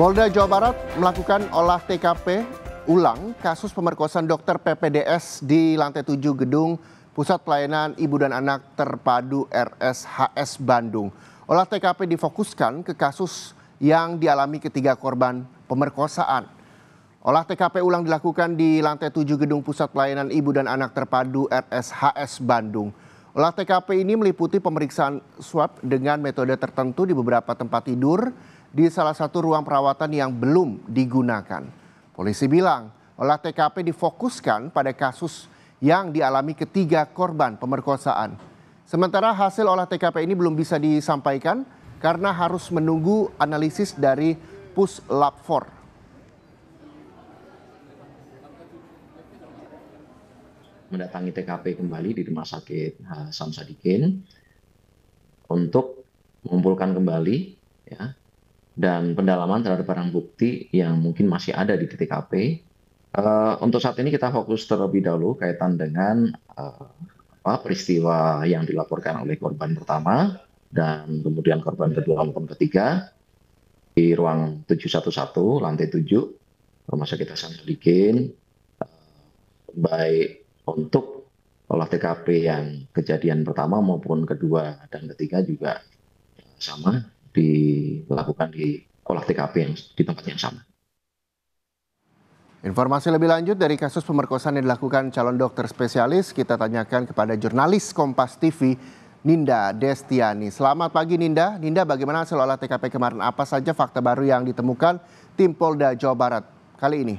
Polda Jawa Barat melakukan olah TKP ulang kasus pemerkosaan dokter PPDS di lantai 7 gedung Pusat Pelayanan Ibu dan Anak Terpadu RSHS Bandung. Olah TKP difokuskan ke kasus yang dialami ketiga korban pemerkosaan. Olah TKP ulang dilakukan di lantai 7 gedung Pusat Pelayanan Ibu dan Anak Terpadu RSHS Bandung. Olah TKP ini meliputi pemeriksaan swab dengan metode tertentu di beberapa tempat tidur di salah satu ruang perawatan yang belum digunakan. Polisi bilang olah TKP difokuskan pada kasus yang dialami ketiga korban pemerkosaan. Sementara hasil olah TKP ini belum bisa disampaikan karena harus menunggu analisis dari Puslap 4. Mendatangi TKP kembali di Rumah Sakit Hasan Sadikin untuk mengumpulkan kembali ya, dan pendalaman terhadap barang bukti yang mungkin masih ada di TKP. Untuk saat ini kita fokus terlebih dahulu kaitan dengan peristiwa yang dilaporkan oleh korban pertama dan kemudian korban kedua maupun ketiga di ruang 711 lantai 7 Rumah Sakit Hasan Sadikin, baik untuk olah TKP yang kejadian pertama maupun kedua dan ketiga juga sama dilakukan di olah TKP yang di tempat yang sama. Informasi lebih lanjut dari kasus pemerkosaan yang dilakukan calon dokter spesialis kita tanyakan kepada jurnalis Kompas TV Ninda Destiani. Selamat pagi Ninda. Ninda, bagaimana hasil olah TKP kemarin? Apa saja fakta baru yang ditemukan tim Polda Jawa Barat kali ini?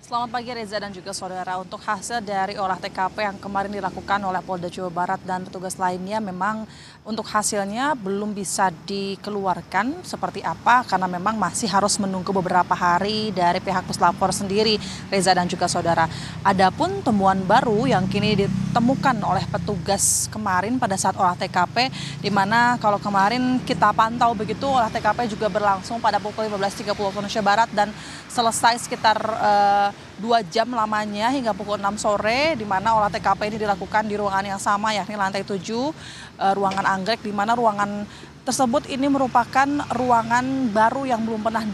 Selamat pagi Reza dan juga saudara. Untuk hasil dari olah TKP yang kemarin dilakukan oleh Polda Jawa Barat dan petugas lainnya, memang untuk hasilnya belum bisa dikeluarkan seperti apa karena memang masih harus menunggu beberapa hari dari pihak Puslap 4 sendiri, Reza dan juga saudara. Adapun temuan baru yang kini ditemukan oleh petugas kemarin pada saat olah TKP, di mana kalau kemarin kita pantau begitu olah TKP juga berlangsung pada pukul 15.30 waktu Indonesia Barat dan selesai sekitar 2 jam lamanya hingga pukul 6 sore, di mana olah TKP ini dilakukan di ruangan yang sama yakni lantai 7, ruangan anggrek, di mana ruangan tersebut ini merupakan ruangan baru yang belum pernah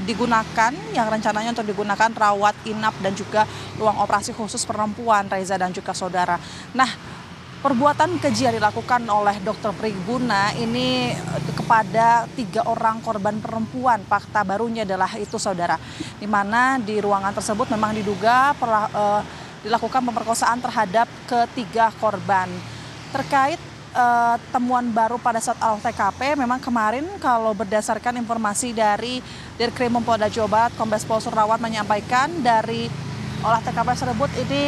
digunakan, yang rencananya untuk digunakan rawat inap dan juga ruang operasi khusus perempuan, Reza dan juga saudara. Nah, perbuatan keji yang dilakukan oleh Dr. Priguna ini kepada 3 orang korban perempuan. Fakta barunya adalah itu saudara, di mana di ruangan tersebut memang diduga dilakukan pemerkosaan terhadap ketiga korban. Terkait temuan baru pada saat olah TKP, memang kemarin kalau berdasarkan informasi dari Dirkrim Polda Jawa Barat, Kombes Pol Surrawat menyampaikan dari olah TKP tersebut ini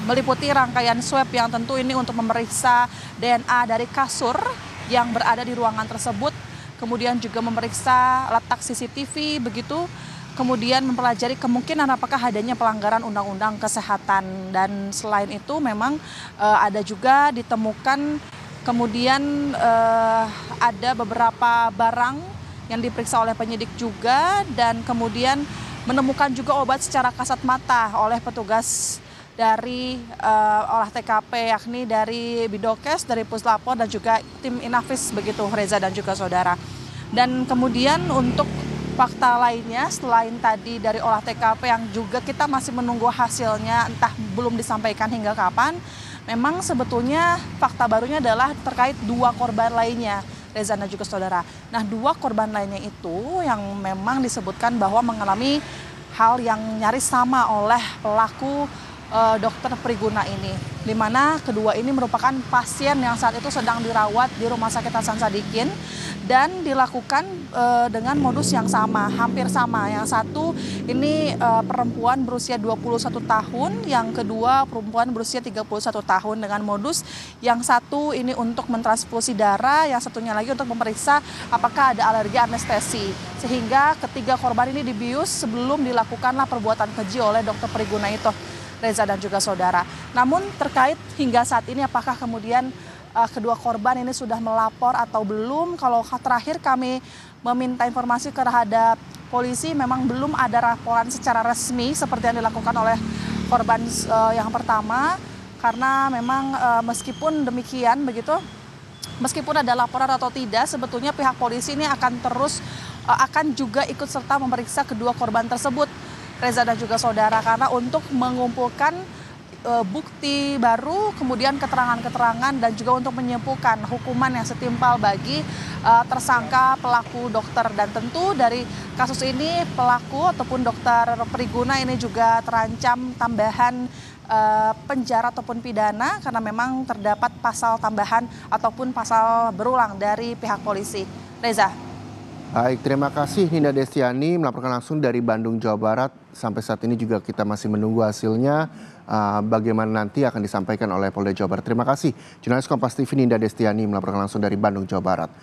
meliputi rangkaian swab yang tentu ini untuk memeriksa DNA dari kasur yang berada di ruangan tersebut, kemudian juga memeriksa letak CCTV begitu, kemudian mempelajari kemungkinan apakah adanya pelanggaran undang-undang kesehatan. Dan selain itu memang ada juga ditemukan kemudian ada beberapa barang yang diperiksa oleh penyidik juga, dan kemudian menemukan juga obat secara kasat mata oleh petugas dari olah TKP, yakni dari Bidokes, dari Puslap 4 dan juga tim Inavis begitu, Reza dan juga saudara. Dan kemudian untuk fakta lainnya selain tadi dari olah TKP yang juga kita masih menunggu hasilnya, entah belum disampaikan hingga kapan, memang sebetulnya fakta barunya adalah terkait 2 korban lainnya, Reza dan juga saudara. Nah, 2 korban lainnya itu yang memang disebutkan bahwa mengalami hal yang nyaris sama oleh pelaku Dokter Priguna ini, di mana kedua ini merupakan pasien yang saat itu sedang dirawat di Rumah Sakit Hasan Sadikin dan dilakukan dengan modus yang sama, hampir sama. Yang satu ini perempuan berusia 21 tahun, yang kedua perempuan berusia 31 tahun dengan modus yang satu ini untuk mentransfusi darah, yang satunya lagi untuk memeriksa apakah ada alergi anestesi. Sehingga ketiga korban ini dibius sebelum dilakukanlah perbuatan keji oleh Dokter Priguna itu, Reza dan juga saudara. Namun terkait hingga saat ini apakah kemudian kedua korban ini sudah melapor atau belum, kalau terakhir kami meminta informasi terhadap polisi memang belum ada laporan secara resmi seperti yang dilakukan oleh korban yang pertama, karena memang meskipun demikian begitu meskipun ada laporan atau tidak, sebetulnya pihak polisi ini akan juga ikut serta memeriksa kedua korban tersebut, Reza dan juga saudara, karena untuk mengumpulkan bukti baru, kemudian keterangan-keterangan, dan juga untuk menyimpulkan hukuman yang setimpal bagi tersangka pelaku dokter. Dan tentu dari kasus ini pelaku ataupun dokter Priguna ini juga terancam tambahan penjara ataupun pidana karena memang terdapat pasal tambahan ataupun pasal berulang dari pihak polisi. Reza. Baik, terima kasih Ninda Destiani melaporkan langsung dari Bandung, Jawa Barat. Sampai saat ini juga kita masih menunggu hasilnya. Bagaimana nanti akan disampaikan oleh Polda Jawa Barat. Terima kasih. Jurnalis Kompas TV Ninda Destiani melaporkan langsung dari Bandung, Jawa Barat.